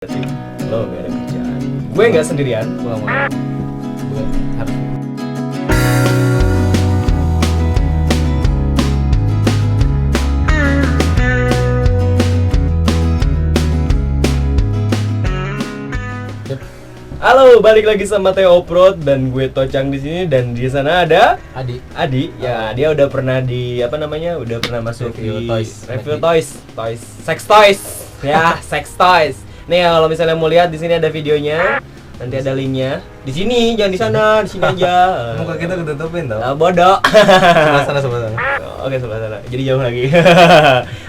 Lo gak ada kerjaan. Gue nggak sendirian. Gue harus. Halo, balik lagi sama Theo Prod dan gue Tocang di sini, dan di sana ada Adi. Ya, dia udah pernah di Udah pernah masuk Review di toys. review toys, sex toys. Ya, sex toys. Nih, kalau misalnya mau lihat di sini ada videonya. Nanti ada linknya. Di sini, jangan di sana, di sini aja. Muka kita ketutupin tau. Bodoh. Sebelah sana. Oke, sebelah sana. Jadi jauh lagi.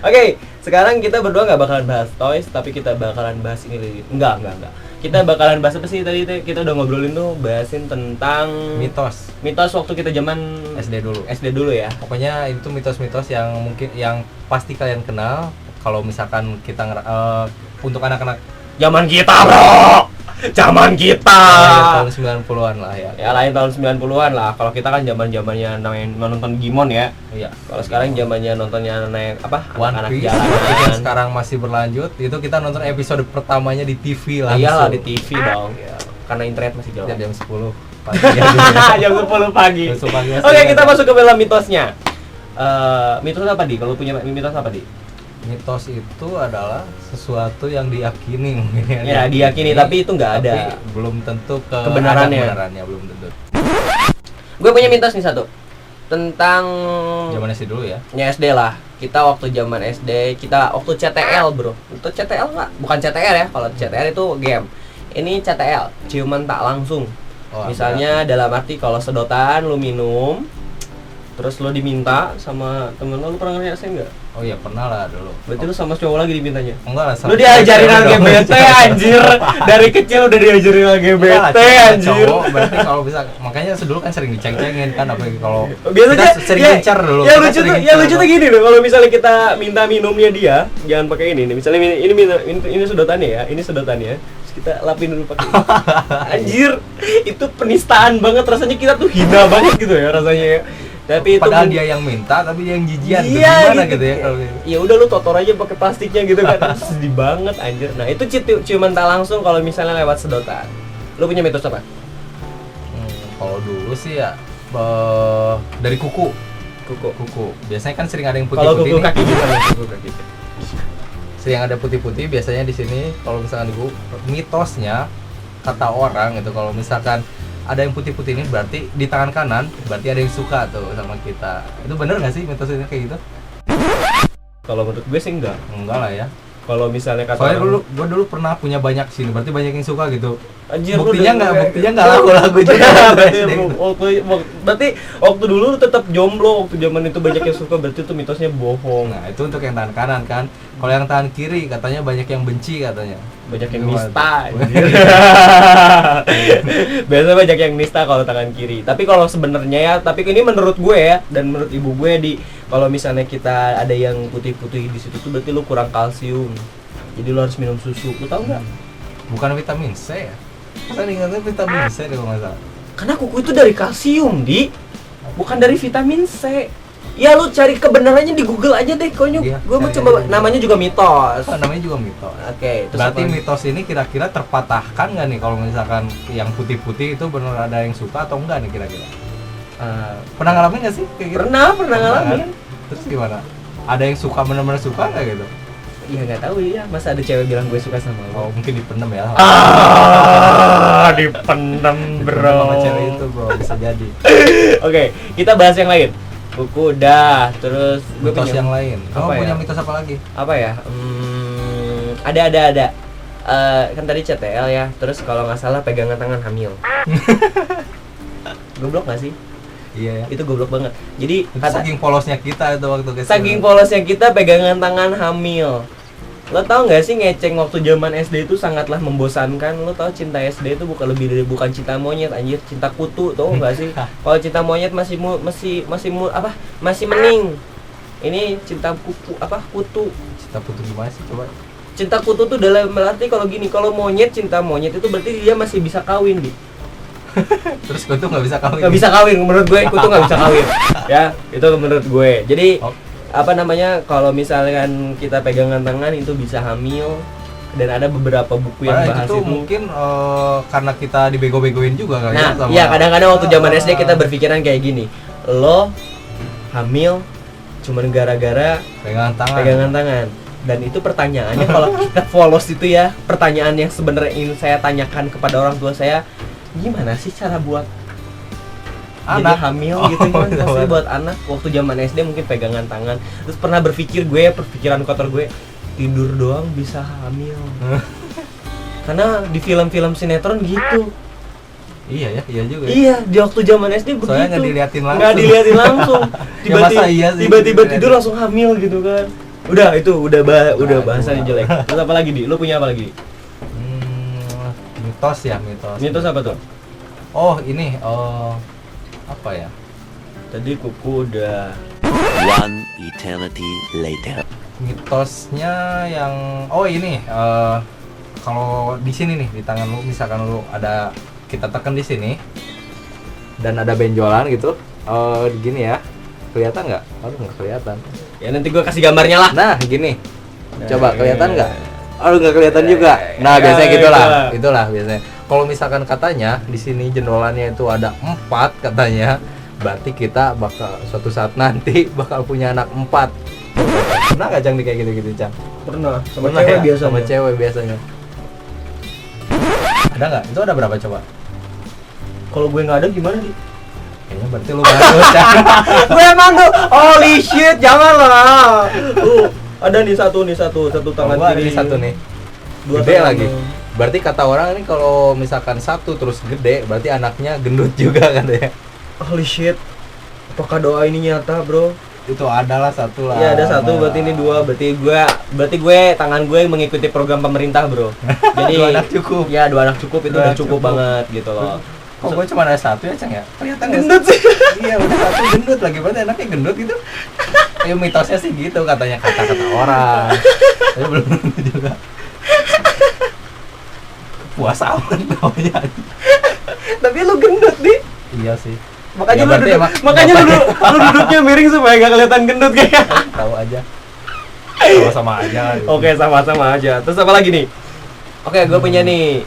Oke, sekarang kita berdua nggak bakalan bahas toys, tapi kita bakalan bahas ini. Enggak. Kita bakalan bahas apa sih tadi? Kita udah ngobrolin tuh, bahasin tentang Mitos waktu kita zaman SD dulu ya. Pokoknya itu mitos-mitos yang mungkin yang pasti kalian kenal. Kalau misalkan kita untuk anak-anak Zaman kita, bro. Zaman kita. tahun 90-an lah ya. Ya, lain tahun 90-an lah. Kalau kita kan zaman-zamannya nonton Digimon ya. Iya. Kalau sekarang zamannya nontonnya One anak-anak Piece yang jalanan. sekarang masih berlanjut. Itu kita nonton episode pertamanya di TV langsung. Iyalah, di TV dong. Ya, karena internet masih Setiap jalan. jam 10 pagi. Jam 10 pagi. Jam 10 pagi masih Oke, ada. kita masuk ke dalam mitosnya. Mitos apa, Di? Kalau punya mitos apa, Di? Mitos itu adalah sesuatu yang diyakini mungkin Ya, diyakini, tapi itu nggak ada. Tapi belum tentu Kebenarannya. kebenarannya belum tentu. Gue punya mitos nih satu. Tentang Zaman SD dulu ya. SD lah. Kita waktu zaman SD, waktu CTL, bro. Itu CTL nggak? Bukan CTR ya. Kalau CTR itu game. Ini CTL, ciuman tak langsung. Oh, Misalnya dalam arti kalau sedotan lu minum, terus lu diminta sama temen lu pernah ngerasain nggak? Oh iya pernah lah dulu. Berarti lu sama cowok lagi dimintanya? Enggak lah. Lu diajarin LGBT anjir. Dari kecil udah diajarin LGBT anjir. Berarti kalau bisa, makanya dulu kan sering diceng-cengin kan, apalagi kalau Biasanya kita sering gencar dulu. Ya Kita lucu sering tuh, gencar. lucu tuh gini loh. Kalau misalnya kita minta minumnya dia, jangan pakai ini nih. Misalnya ini sedotannya ya, ini sedotannya. Terus kita lapin dulu pakai. Anjir, itu penistaan banget rasanya, kita tuh hina banget gitu ya rasanya ya. Tapi itu Padahal dia yang minta, tapi dia yang jijian. Iya, Gimana gitu. gitu ya kalau gitu. Ya udah, lu totor aja pakai plastiknya gitu kan. Sedih banget anjir. Nah, itu ciuman tak langsung kalau misalnya lewat sedotan. Lu punya mitos apa? Kalau dulu sih ya dari kuku. Biasanya kan sering ada yang Kalau putih-putih. kuku nih. kaki gimana? Kuku kaki. Sering ada putih-putih biasanya di sini. Kalau misalkan di kuku, mitosnya kata orang itu kalau misalkan ada yang putih-putih ini berarti di tangan kanan berarti ada yang suka tuh sama kita. Itu bener nggak sih mitosnya kayak gitu? Kalau menurut gue sih enggak. Enggak lah ya. Kalau misalnya kata Soalnya orang- gue dulu pernah punya banyak sini, berarti banyak yang suka gitu. Anjir, Buktinya lu nggak lagu-lagu juga. berarti waktu dulu lu tetap jomblo, waktu zaman itu banyak yang suka, berarti itu mitosnya bohong. Nah itu untuk yang tangan kanan kan. Kalau yang tangan kiri katanya banyak yang benci katanya. Banyak yang Gimana? nista anjir. Biasanya banyak yang nista kalau tangan kiri. Tapi kalau sebenarnya ya, tapi ini menurut gue ya, dan menurut ibu gue, kalau misalnya kita ada yang putih-putih di situ tuh berarti lu kurang kalsium. Jadi lu harus minum susu. Lu tahu nggak? Bukan vitamin C ya? Saya ingatnya vitamin C deh kalau nggak salah. Karena kuku itu dari kalsium, bukan dari vitamin C. Ya lu cari kebenarannya di Google aja deh, konyol. Iya, Gue mau cari coba, aja. namanya juga mitos. Oh, namanya juga mitos. Oke, terus Berarti apa? mitos ini kira-kira terpatahkan nggak nih kalau misalkan yang putih-putih itu benar ada yang suka atau enggak nih kira-kira? Pernah ngalamin nggak sih kayak gitu? Pernah ngalamin. kan? Terus gimana? Ada yang suka benar-benar suka nggak gitu? Iya nggak tahu ya, masa ada cewek bilang gue suka sama Oh lo. mungkin dipendem ya. Dipendem Dipendem sama cewek itu bro, bisa jadi. Oke, kita bahas yang lain. Buku udah, terus gue Mitos punya yang lain. Kamu apa punya ya? mitos apa lagi? Apa ya? Ada. Kan tadi CTL ya, terus kalau nggak salah pegangan tangan hamil. Goblok nggak sih? Iya ya. Itu goblok banget. Jadi Itu saking polosnya kita itu waktu kecil. saking polosnya kita pegangan tangan hamil. Lo tau nggak sih, ngeceng waktu zaman SD itu sangatlah membosankan. Lo tau cinta SD itu bukan cinta monyet anjir, cinta kutu, tau nggak sih? Kalau cinta monyet masih mending. Ini cinta kutu. Cinta putus gimana sih coba? Cinta kutu tuh dalam arti kalau gini, kalau cinta monyet itu berarti dia masih bisa kawin, Terus gue tuh nggak bisa kawin. Nggak bisa kawin, menurut gue kutu nggak bisa kawin. Ya, itu menurut gue. Jadi Oh. kalau misalkan kita pegangan tangan itu bisa hamil, dan ada beberapa buku yang Padahal bahas itu itu. mungkin karena kita dibego-begoin juga kali Nah, ya sama iya kadang-kadang waktu zaman SD kita berpikiran kayak gini. Lo hamil cuman gara-gara pegangan pegangan tangan. Dan itu pertanyaannya kalau kita polos itu ya, pertanyaan yang sebenarnya ingin saya tanyakan kepada orang tua saya, gimana sih cara buat jadi anak hamil Oh, gitu kan? iya, Pasti bener. buat anak waktu zaman SD mungkin pegangan tangan. Terus pernah berpikir perpikiran kotor gue, tidur doang bisa hamil. Karena di film-film sinetron gitu. iya juga. Iya, di waktu zaman SD begitu. Soalnya nggak diliatin langsung. Nggak diliatin langsung. Ya, masa iya sih? Tiba-tiba tidur langsung hamil gitu kan. Udah itu udah bahasanya jelek. Terus apa lagi Di? Lu punya apa lagi? Di? Mitos ya, mitos. Mitos apa tuh? Oh, ini apa ya? Tadi kuku udah. One eternity later. Mitosnya yang ini kalau di sini nih di tangan lu misalkan lu ada kita tekan di sini dan ada benjolan gitu. Gini ya. Kelihatan nggak? Aduh, nggak kelihatan. Ya nanti gua kasih gambarnya lah. Nah, gini. Coba Nah, kelihatan iya. nggak? Aduh, nggak kelihatan juga. Nah, Ya, biasanya gitulah. itulah. Itulah biasanya. Kalau misalkan katanya di sini jendolannya itu ada 4 katanya, berarti kita bakal suatu saat nanti bakal punya anak 4. Pernah nggak Cang di kayak gitu-gitu, Cang? Pernah sama Pernah cewek ya? biasanya. Sama cewek biasanya. Ada nggak? Itu ada berapa coba? Kalau gue nggak ada gimana Di? Kayaknya berarti lu bagus, Cang. Gue emang tuh, holy shit, janganlah. Ada nih satu tangan Gua ada kiri. di satu nih. Dua Gede tangan lagi. lu. Berarti kata orang ini kalau misalkan satu terus gede, berarti anaknya gendut juga katanya. Holy shit. Apakah doa ini nyata, bro? Itu adalah satu lah. Iya ada satu, berarti ini dua, berarti gue tangan gue mengikuti program pemerintah bro. Jadi Dua anak cukup. Ya 2 anak cukup itu Dua udah anak cukup cukup. banget gitu loh. Kok gue cuma ada satu ya, Cang ya? Kelihatan nggak Gendut sih. Iya, udah satu gendut lagi, berarti anaknya gendut gitu. Ya mitosnya sih gitu katanya, kata-kata orang. Tapi belum tentu juga. Puas amat namanya. Tapi lu gendut di. Iya sih. Makanya Ya, lu berarti duduk, emang makanya lu, bapaknya- lu duduknya miring supaya gak kelihatan gendut kayak. Tahu aja. Sama-sama aja. Gitu. Oke, sama-sama aja. Terus apa lagi nih? Oke, gue punya nih.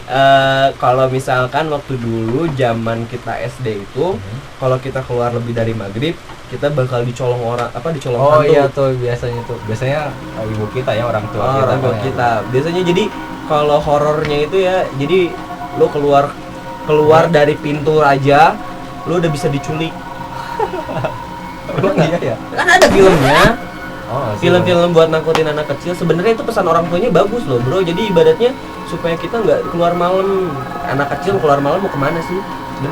Kalau misalkan waktu dulu zaman kita SD itu, kalau kita keluar lebih dari maghrib, kita bakal dicolong orang, dicolong Oh hantu. iya tuh biasanya tuh. Biasanya ibu kita ya, orang tua kita. Orang tua kan ya. kita. Biasanya jadi kalau horornya itu ya, jadi lu keluar dari pintu aja, lu udah bisa diculik. Emang iya ya? Kan ada filmnya. Oh, Film-film buat nakutin anak kecil. Sebenarnya itu pesan orang tuanya bagus loh, bro. Jadi ibaratnya supaya kita nggak keluar malam. Anak kecil keluar malam mau kemana sih?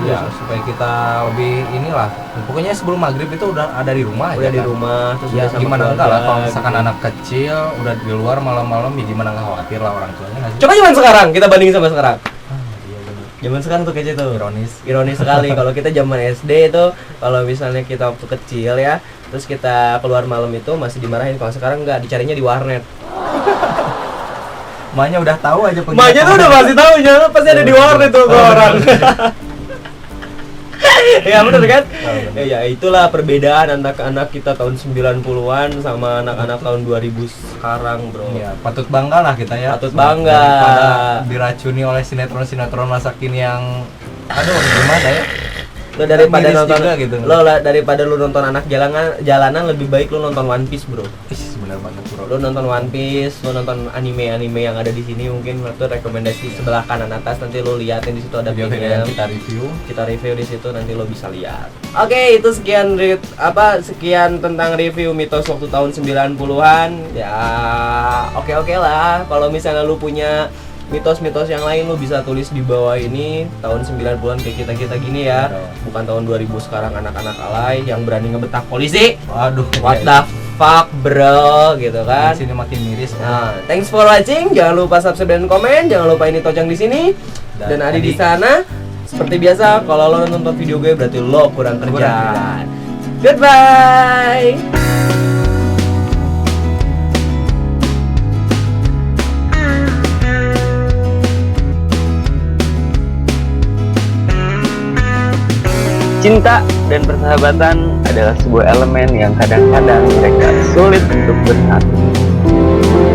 Ya, supaya kita lebih inilah. Pokoknya sebelum maghrib itu udah ada di rumah Udah aja di kan? rumah, terus Ya udah sama gimana keluarga, enggak lah kalau misalkan gitu. anak kecil udah di luar malam-malam ya gimana nggak khawatir lah orang tuanya nggak sih? Coba zaman sekarang, kita bandingin sama sekarang. Iya bener. Zaman sekarang tuh kece tuh. Ironis. Sekali kalau kita zaman SD itu, kalau misalnya kita waktu kecil ya, terus kita keluar malam itu masih dimarahin. Kalau sekarang nggak, dicarinya di warnet. Maknya udah tahu aja punya Maknya tuh udah teman. pasti tahu ya, pasti ada di warnet tuh Oh, orang. Ya bener kan? bener. Ya itulah perbedaan anak-anak kita tahun 90-an sama anak-anak tahun 2000 sekarang, bro. Iya, patut bangga lah kita ya. Patut bangga. Daripada diracuni oleh sinetron-sinetron masa kini yang aduh gimana ya? Lo daripada Miris nonton juga gitu. daripada lu nonton anak jalanan lebih baik lu nonton One Piece, bro. Ih, bener banget bro. Lu nonton One Piece, lu nonton anime-anime yang ada di sini, mungkin itu rekomendasi sebelah kanan atas, nanti lu liatin di situ ada Video-video film. yang kita review. Kita review di situ, nanti lo bisa lihat. Oke, itu sekian tentang review mitos waktu tahun 90-an. Ya, oke lah. Kalau misalnya lu punya mitos-mitos yang lain, lu bisa tulis di bawah ini tahun 90-an kayak kita-kita gini ya. Bukan tahun 2000 sekarang anak-anak alay yang berani ngebetak polisi. Waduh, What ya, the fuck, bro, gitu kan. di sini makin miris. Nah, thanks for watching. Jangan lupa subscribe dan komen. Jangan lupa ini Tojang di sini dan Adi di sana. Seperti biasa, kalau lo nonton video gue berarti lo kurang kerjaan. Goodbye. Cinta dan persahabatan adalah sebuah elemen yang kadang-kadang mereka sulit untuk bersatu.